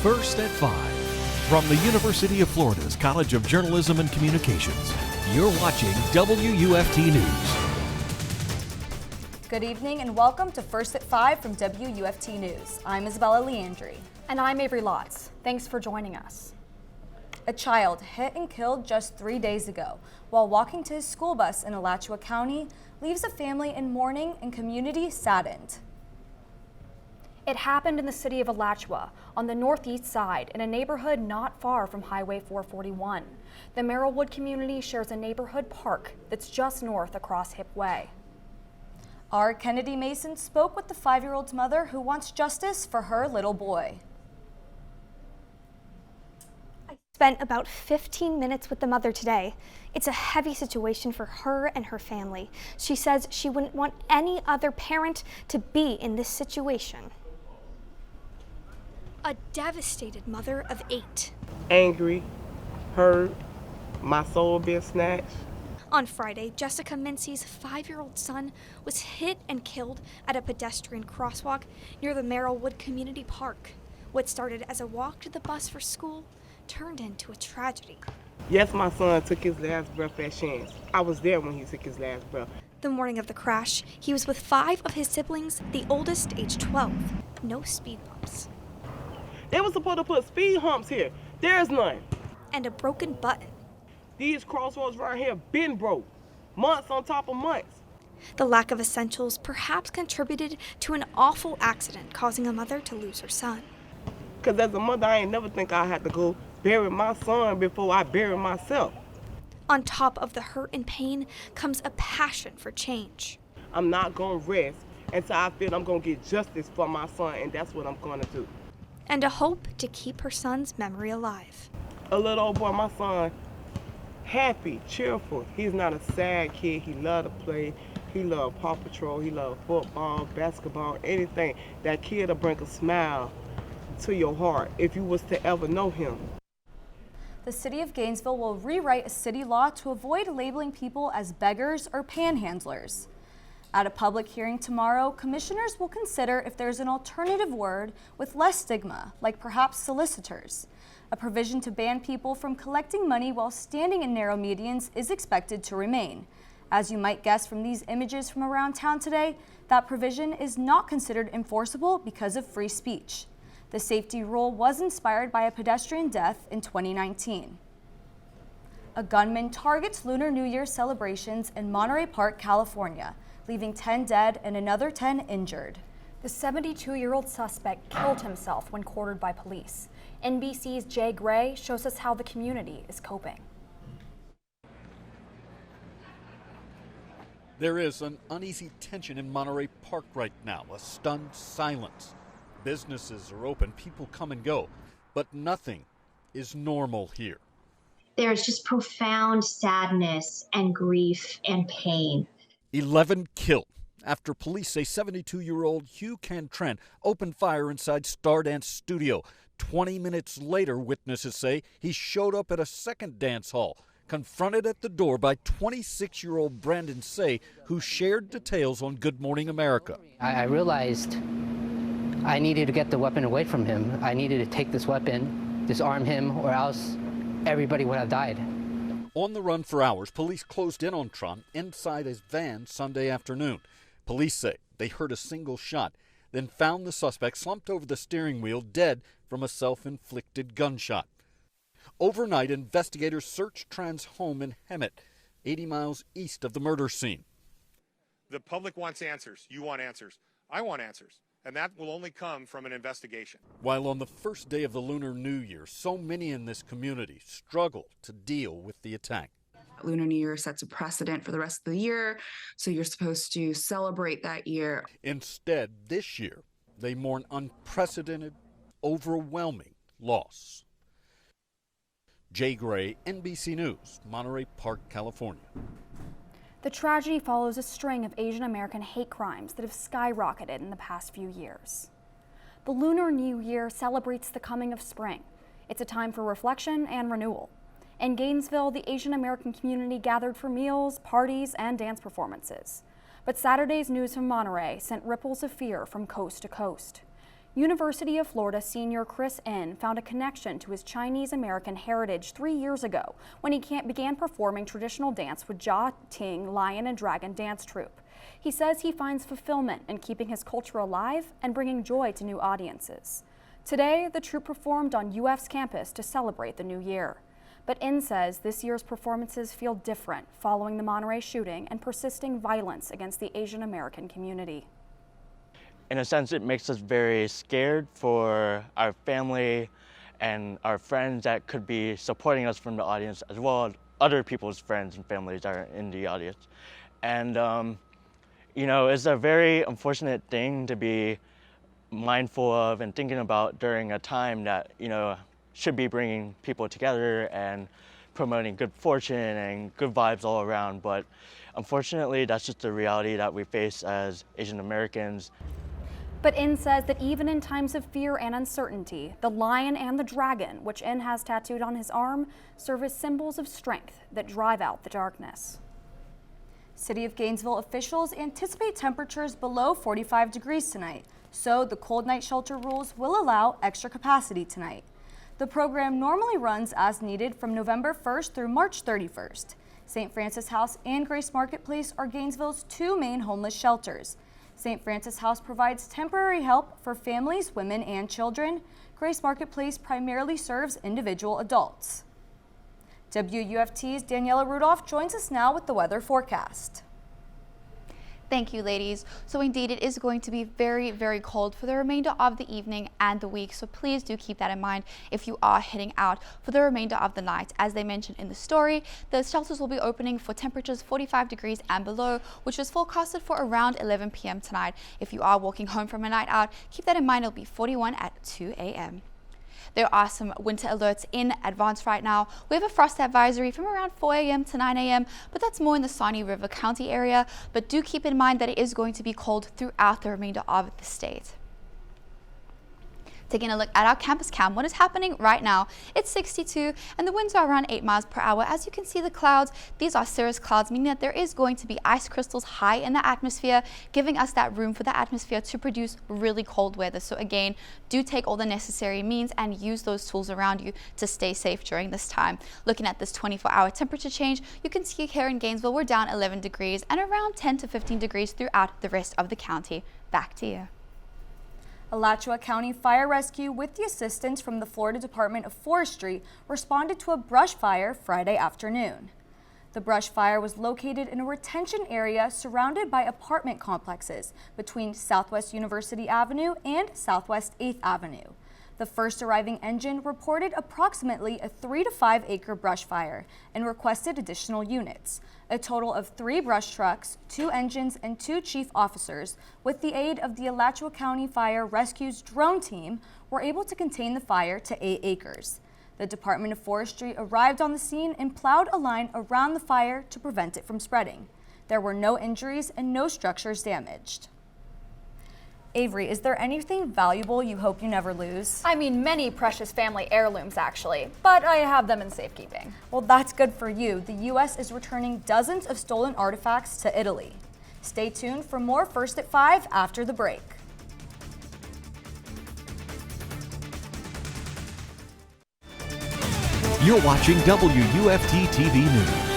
First at 5. From the University of Florida's College of Journalism and Communications, you're watching WUFT News. Good evening and welcome to First at 5 from WUFT News. I'm Isabella Leandri. And I'm Avery Lotz. Thanks for joining us. A child hit and killed just 3 days ago while walking to his school bus in Alachua County leaves a family in mourning and community saddened. It happened in the city of Alachua on the northeast side in a neighborhood not far from Highway 441. The Merrillwood community shares a neighborhood park that's just north across Hip Way. Our Kennedy Mason spoke with the 5-year-old's mother who wants justice for her little boy. I spent about 15 minutes with the mother today. It's a heavy situation for her and her family. She says she wouldn't want any other parent to be in this situation. A devastated mother of 8. Angry, hurt, my soul being snatched. On Friday, Jessica Mincy's 5-year-old son was hit and killed at a pedestrian crosswalk near the Merrillwood Community Park. What started as a walk to the bus for school turned into a tragedy. Yes, my son took his last breath at Shands. I was there when he took his last breath. The morning of the crash, he was with 5 of his siblings, the oldest age 12. No speed bumps. They were supposed to put speed humps here. There's none. And a broken button. These crossroads around here been broke. Months on top of months. The lack of essentials perhaps contributed to an awful accident causing a mother to lose her son. Because as a mother, I ain't never think I had to go bury my son before I bury myself. On top of the hurt and pain comes a passion for change. I'm not going to rest until I feel I'm going to get justice for my son, and that's what I'm going to do. And a hope to keep her son's memory alive. A little old boy, my son, happy, cheerful. He's not a sad kid. He loved to play. He loved Paw Patrol. He loved football, basketball, anything. That kid will bring a smile to your heart if you was to ever know him. The city of Gainesville will rewrite a city law to avoid labeling people as beggars or panhandlers. At a public hearing tomorrow, commissioners will consider if there's an alternative word with less stigma, like perhaps solicitors. A provision to ban people from collecting money while standing in narrow medians is expected to remain. As you might guess from these images from around town today, that provision is not considered enforceable because of free speech. The safety rule was inspired by a pedestrian death in 2019. A gunman targets Lunar New Year celebrations in Monterey Park, California, leaving 10 dead and another 10 injured. The 72-year-old suspect killed himself when cornered by police. NBC's Jay Gray shows us how the community is coping. There is an uneasy tension in Monterey Park right now, a stunned silence. Businesses are open, people come and go, but nothing is normal here. There's just profound sadness and grief and pain. 11 killed after police say 72-year-old Hugh Cantran opened fire inside Stardance Studio. 20 minutes later, witnesses say he showed up at a second dance hall, confronted at the door by 26-year-old Brandon Say, who shared details on Good Morning America. I realized I needed to get the weapon away from him. I needed to take this weapon, disarm him, or else everybody would have died. On the run for hours, police closed in on Tron inside his van Sunday afternoon. Police say they heard a single shot, then found the suspect slumped over the steering wheel, dead from a self-inflicted gunshot. Overnight, investigators searched Tran's home in Hemet, 80 miles east of the murder scene. The public wants answers. You want answers. I want answers. And that will only come from an investigation. While on the first day of the Lunar New Year, so many in this community struggle to deal with the attack. Lunar New Year sets a precedent for the rest of the year, so you're supposed to celebrate that year. Instead, this year, they mourn unprecedented, overwhelming loss. Jay Gray, NBC News, Monterey Park, California. The tragedy follows a string of Asian American hate crimes that have skyrocketed in the past few years. The Lunar New Year celebrates the coming of spring. It's a time for reflection and renewal. In Gainesville, the Asian American community gathered for meals, parties, and dance performances. But Saturday's news from Monterey sent ripples of fear from coast to coast. University of Florida senior Chris N. found a connection to his Chinese-American heritage 3 years ago when he began performing traditional dance with Jia Ting Lion and Dragon Dance Troupe. He says he finds fulfillment in keeping his culture alive and bringing joy to new audiences. Today, the troupe performed on UF's campus to celebrate the new year. But N says this year's performances feel different following the Monterey shooting and persisting violence against the Asian American community. In a sense, it makes us very scared for our family and our friends that could be supporting us from the audience, as well as other people's friends and families that are in the audience. And, you know, it's a very unfortunate thing to be mindful of and thinking about during a time that, you know, should be bringing people together and promoting good fortune and good vibes all around. But unfortunately, that's just the reality that we face as Asian Americans. But N says that even in times of fear and uncertainty, the lion and the dragon, which N has tattooed on his arm, serve as symbols of strength that drive out the darkness. City of Gainesville officials anticipate temperatures below 45 degrees tonight, so the cold night shelter rules will allow extra capacity tonight. The program normally runs as needed from November 1st through March 31st. St. Francis House and Grace Marketplace are Gainesville's two main homeless shelters. St. Francis House provides temporary help for families, women, and children. Grace Marketplace primarily serves individual adults. WUFT's Daniella Rudolph joins us now with the weather forecast. Thank you, ladies. So indeed, it is going to be very, very cold for the remainder of the evening and the week. So please do keep that in mind if you are heading out for the remainder of the night. As they mentioned in the story, the shelters will be opening for temperatures 45 degrees and below, which is forecasted for around 11 p.m. tonight. If you are walking home from a night out, keep that in mind. It'll be 41 at 2 a.m. There are some winter alerts in advance right now. We have a frost advisory from around 4 a.m. to 9 a.m., but that's more in the Sawney River County area. But do keep in mind that it is going to be cold throughout the remainder of the state. Taking a look at our campus cam, what is happening right now? It's 62 and the winds are around 8 miles per hour. As you can see, the clouds, these are cirrus clouds, meaning that there is going to be ice crystals high in the atmosphere, giving us that room for the atmosphere to produce really cold weather. So again, do take all the necessary means and use those tools around you to stay safe during this time. Looking at this 24-hour temperature change, you can see here in Gainesville, we're down 11 degrees and around 10 to 15 degrees throughout the rest of the county. Back to you. Alachua County Fire Rescue, with the assistance from the Florida Department of Forestry, responded to a brush fire Friday afternoon. The brush fire was located in a retention area surrounded by apartment complexes between Southwest University Avenue and Southwest 8th Avenue. The first arriving engine reported approximately a 3 to 5 acre brush fire and requested additional units. A total of 3 brush trucks, 2 engines, and 2 chief officers, with the aid of the Alachua County Fire Rescue's drone team, were able to contain the fire to 8 acres. The Department of Forestry arrived on the scene and plowed a line around the fire to prevent it from spreading. There were no injuries and no structures damaged. Avery, is there anything valuable you hope you never lose? I mean, many precious family heirlooms, actually, but I have them in safekeeping. Well, that's good for you. The U.S. is returning dozens of stolen artifacts to Italy. Stay tuned for more First at 5 after the break. You're watching WUFT-TV News.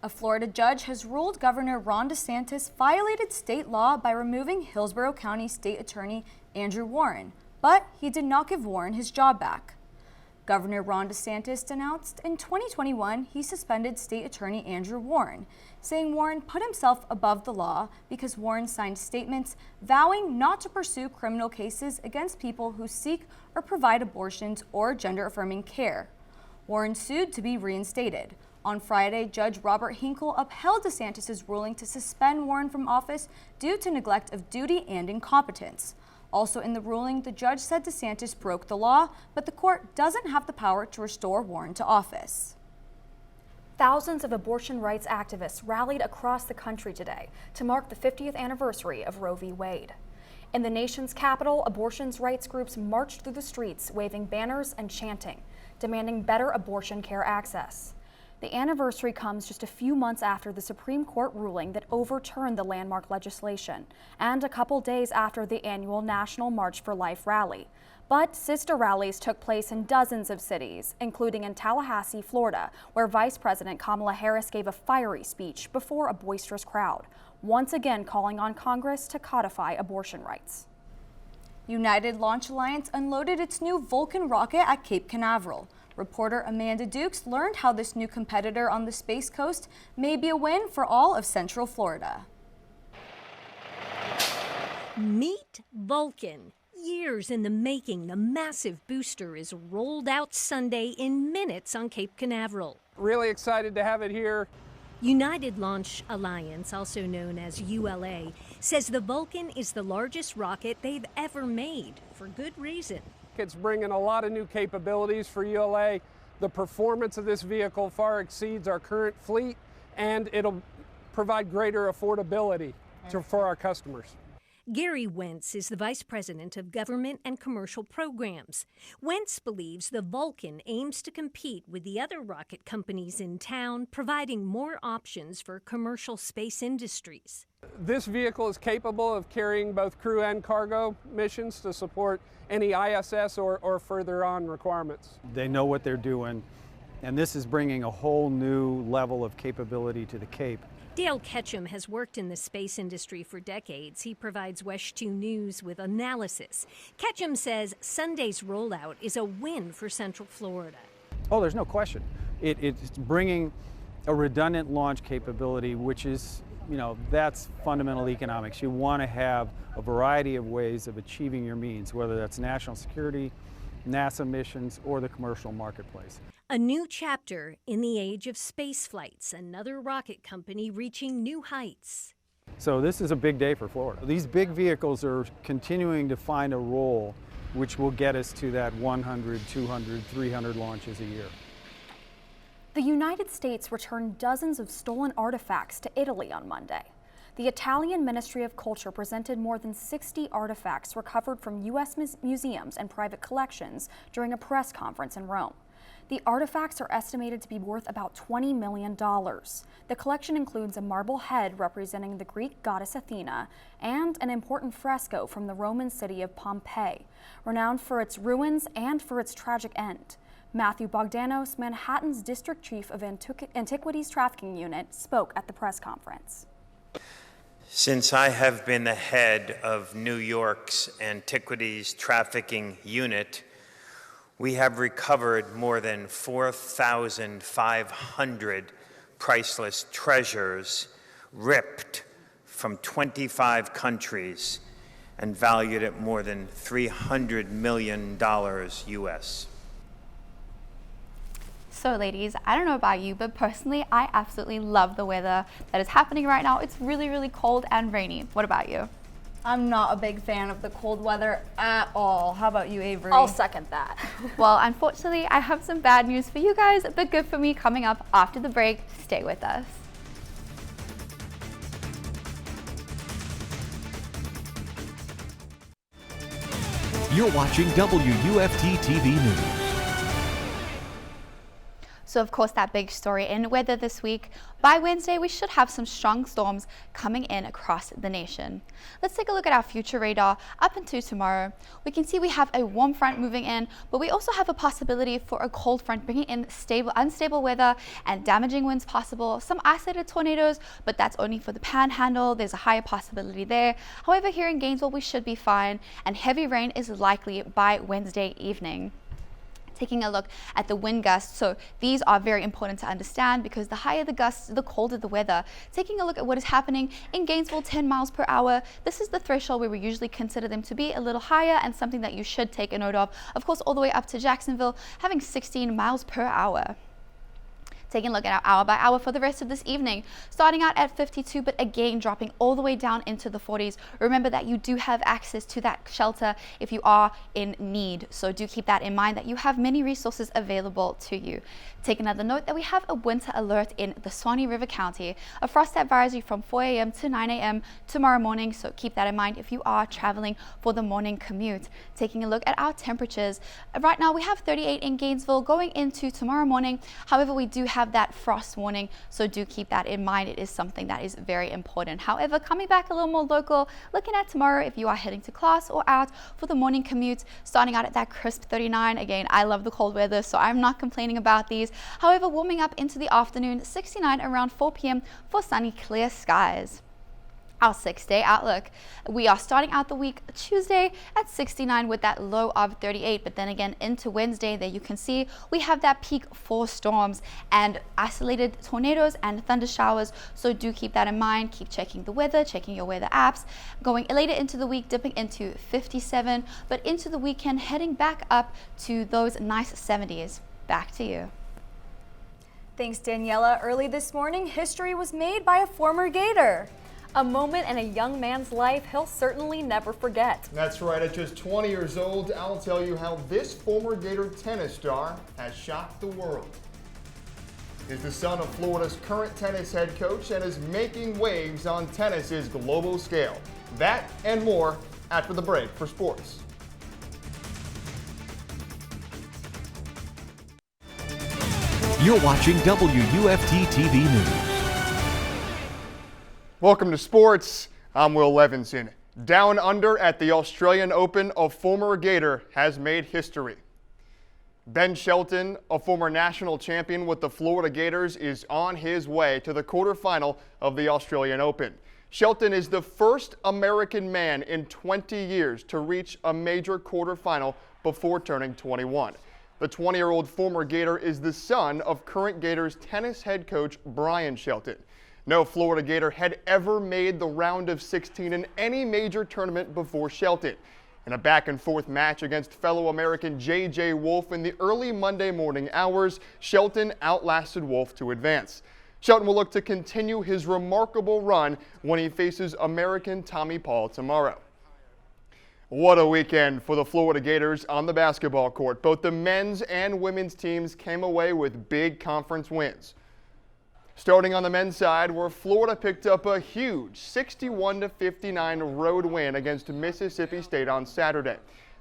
A Florida judge has ruled Governor Ron DeSantis violated state law by removing Hillsborough County State Attorney Andrew Warren, but he did not give Warren his job back. Governor Ron DeSantis announced in 2021 he suspended State Attorney Andrew Warren, saying Warren put himself above the law because Warren signed statements vowing not to pursue criminal cases against people who seek or provide abortions or gender-affirming care. Warren sued to be reinstated. On Friday, Judge Robert Hinkle upheld DeSantis' ruling to suspend Warren from office due to neglect of duty and incompetence. Also in the ruling, the judge said DeSantis broke the law, but the court doesn't have the power to restore Warren to office. Thousands of abortion rights activists rallied across the country today to mark the 50th anniversary of Roe v. Wade. In the nation's capital, abortion rights groups marched through the streets, waving banners and chanting, demanding better abortion care access. The anniversary comes just a few months after the Supreme Court ruling that overturned the landmark legislation, and a couple days after the annual National March for Life rally. But sister rallies took place in dozens of cities, including in Tallahassee, Florida, where Vice President Kamala Harris gave a fiery speech before a boisterous crowd, once again calling on Congress to codify abortion rights. United Launch Alliance unloaded its new Vulcan rocket at Cape Canaveral. Reporter Amanda Dukes learned how this new competitor on the Space Coast may be a win for all of Central Florida. Meet Vulcan. Years in the making, the massive booster is rolled out Sunday in minutes on Cape Canaveral. Really excited to have it here. United Launch Alliance, also known as ULA, says the Vulcan is the largest rocket they've ever made, for good reason. It's bringing a lot of new capabilities for ULA. The performance of this vehicle far exceeds our current fleet, and it'll provide greater affordability for our customers. Gary Wentz is the Vice President of Government and Commercial Programs. Wentz believes the Vulcan aims to compete with the other rocket companies in town, providing more options for commercial space industries. This vehicle is capable of carrying both crew and cargo missions to support any ISS or further on requirements. They know what they're doing, and this is bringing a whole new level of capability to the Cape. Dale Ketchum has worked in the space industry for decades. He provides WESH 2 News with analysis. Ketchum says Sunday's rollout is a win for Central Florida. Oh, there's no question. It's bringing a redundant launch capability, which is, that's fundamental economics. You want to have a variety of ways of achieving your means, whether that's national security, NASA missions, or the commercial marketplace. A new chapter in the age of space flights, another rocket company reaching new heights. So this is a big day for Florida. These big vehicles are continuing to find a role which will get us to that 100, 200, 300 launches a year. The United States returned dozens of stolen artifacts to Italy on Monday. The Italian Ministry of Culture presented more than 60 artifacts recovered from U.S. museums and private collections during a press conference in Rome. The artifacts are estimated to be worth about $20 million. The collection includes a marble head representing the Greek goddess Athena and an important fresco from the Roman city of Pompeii, renowned for its ruins and for its tragic end. Matthew Bogdanos, Manhattan's District Chief of Antiquities Trafficking Unit, spoke at the press conference. Since I have been the head of New York's Antiquities Trafficking Unit, we have recovered more than 4,500 priceless treasures ripped from 25 countries and valued at more than $300 million US. So ladies, I don't know about you, but personally, I absolutely love the weather that is happening right now. It's really, really cold and rainy. What about you? I'm not a big fan of the cold weather at all. How about you, Avery? I'll second that. Well, unfortunately, I have some bad news for you guys, but good for me coming up after the break. Stay with us. You're watching WUFT-TV News. So of course that big story in weather this week. By Wednesday, we should have some strong storms coming in across the nation. Let's take a look at our future radar up into tomorrow. We can see we have a warm front moving in, but we also have a possibility for a cold front bringing in unstable weather and damaging winds possible. Some isolated tornadoes, but that's only for the panhandle. There's a higher possibility there. However, here in Gainesville, we should be fine, and heavy rain is likely by Wednesday evening. Taking a look at the wind gusts. So these are very important to understand because the higher the gusts, the colder the weather. Taking a look at what is happening in Gainesville, 10 miles per hour. This is the threshold where we usually consider them to be a little higher and something that you should take a note of. Of course, all the way up to Jacksonville, having 16 miles per hour. Taking a look at our hour by hour for the rest of this evening, starting out at 52, but again dropping all the way down into the 40s. Remember that you do have access to that shelter if you are in need. So do keep that in mind that you have many resources available to you. Take another note that we have a winter alert in the Swanee River County, a frost advisory from 4 a.m. to 9 a.m. tomorrow morning. So keep that in mind if you are traveling for the morning commute. Taking a look at our temperatures. Right now we have 38 in Gainesville going into tomorrow morning. However, we do have have that frost warning, so do keep that in mind. It is something that is very important. However, coming back a little more local, looking at tomorrow, if you are heading to class or out for the morning commute, starting out at that crisp 39. Again, I love the cold weather, so I'm not complaining about these. However, warming up into the afternoon, 69 around 4 p.m. for sunny, clear skies. Our 6-day outlook. We are starting out the week Tuesday at 69 with that low of 38, but then again into Wednesday, there you can see we have that peak for storms and isolated tornadoes and thunder showers, so do keep that in mind. Keep checking the weather, checking your weather apps. Going later into the week, dipping into 57, but into the weekend, heading back up to those nice 70s. Back to you. Thanks, Daniella. Early this morning, history was made by a former Gator. A moment in a young man's life he'll certainly never forget. That's right. At just 20 years old, I'll tell you how this former Gator tennis star has shocked the world. He's the son of Florida's current tennis head coach and is making waves on tennis's global scale. That and more after the break for sports. You're watching WUFT-TV News. Welcome to sports. I'm Will Levenson. Down under at the Australian Open, a former Gator has made history. Ben Shelton, a former national champion with the Florida Gators, is on his way to the quarterfinal of the Australian Open. Shelton is the first American man in 20 years to reach a major quarterfinal before turning 21. The 20-year-old former Gator is the son of current Gators tennis head coach Brian Shelton. No Florida Gator had ever made the round of 16 in any major tournament before Shelton. In a back-and-forth match against fellow American J.J. Wolf in the early Monday morning hours, Shelton outlasted Wolf to advance. Shelton will look to continue his remarkable run when he faces American Tommy Paul tomorrow. What a weekend for the Florida Gators on the basketball court. Both the men's and women's teams came away with big conference wins. Starting on the men's side, where Florida picked up a huge 61-59 road win against Mississippi State on Saturday.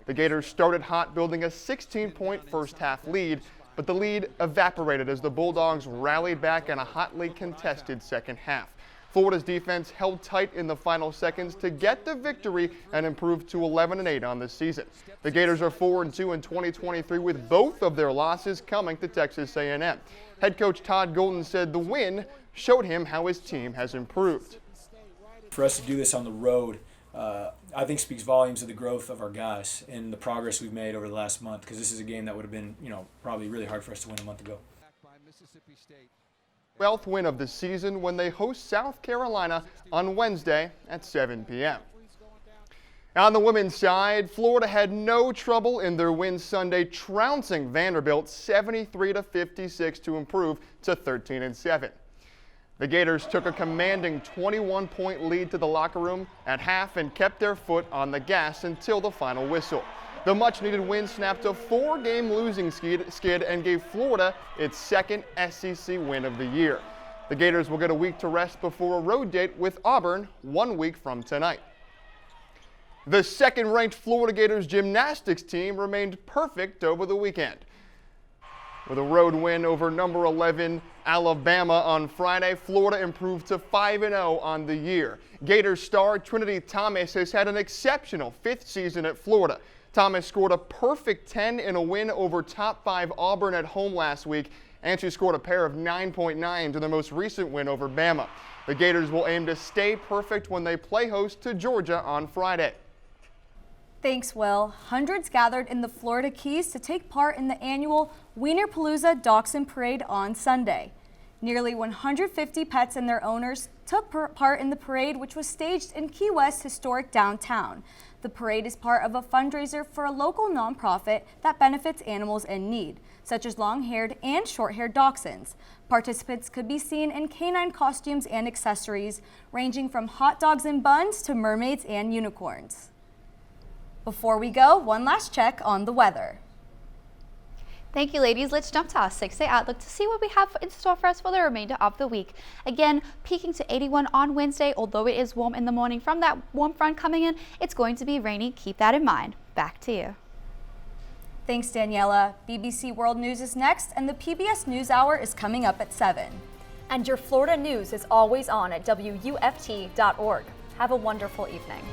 The Gators started hot, building a 16-point first-half lead, but the lead evaporated as the Bulldogs rallied back in a hotly contested second half. Florida's defense held tight in the final seconds to get the victory and improve to 11-8 on this season. The Gators are 4-2 in 2023, with both of their losses coming to Texas A&M. Head coach Todd Golden said the win showed him how his team has improved. For us to do this on the road, I think speaks volumes of the growth of our guys and the progress we've made over the last month, because this is a game that would have been, probably really hard for us to win a month ago. 12th win of the season when they host South Carolina on Wednesday at 7 p.m. On the women's side, Florida had no trouble in their win Sunday, trouncing Vanderbilt 73-56 to improve to 13-7. The Gators took a commanding 21-point lead to the locker room at half and kept their foot on the gas until the final whistle. The much-needed win snapped a 4-game losing skid and gave Florida its second SEC win of the year. The Gators will get a week to rest before a road date with Auburn 1 week from tonight. The second-ranked Florida Gators gymnastics team remained perfect over the weekend. With a road win over number 11 Alabama on Friday, Florida improved to 5-0 on the year. Gators star Trinity Thomas has had an exceptional 5th season at Florida. Thomas scored a perfect 10 in a win over top 5 Auburn at home last week, and she scored a pair of 9.9s in their most recent win over Bama. The Gators will aim to stay perfect when they play host to Georgia on Friday. Thanks, Will. Hundreds gathered in the Florida Keys to take part in the annual Wienerpalooza Dachshund Parade on Sunday. Nearly 150 pets and their owners took part in the parade, which was staged in Key West's historic downtown. The parade is part of a fundraiser for a local nonprofit that benefits animals in need, such as long-haired and short-haired dachshunds. Participants could be seen in canine costumes and accessories, ranging from hot dogs and buns to mermaids and unicorns. Before we go, one last check on the weather. Thank you, ladies. Let's jump to our 6-day outlook to see what we have in store for us for the remainder of the week. Again, peaking to 81 on Wednesday. Although it is warm in the morning from that warm front coming in, it's going to be rainy. Keep that in mind. Back to you. Thanks, Daniella. BBC World News is next, and the PBS NewsHour is coming up at 7. And your Florida news is always on at WUFT.org. Have a wonderful evening.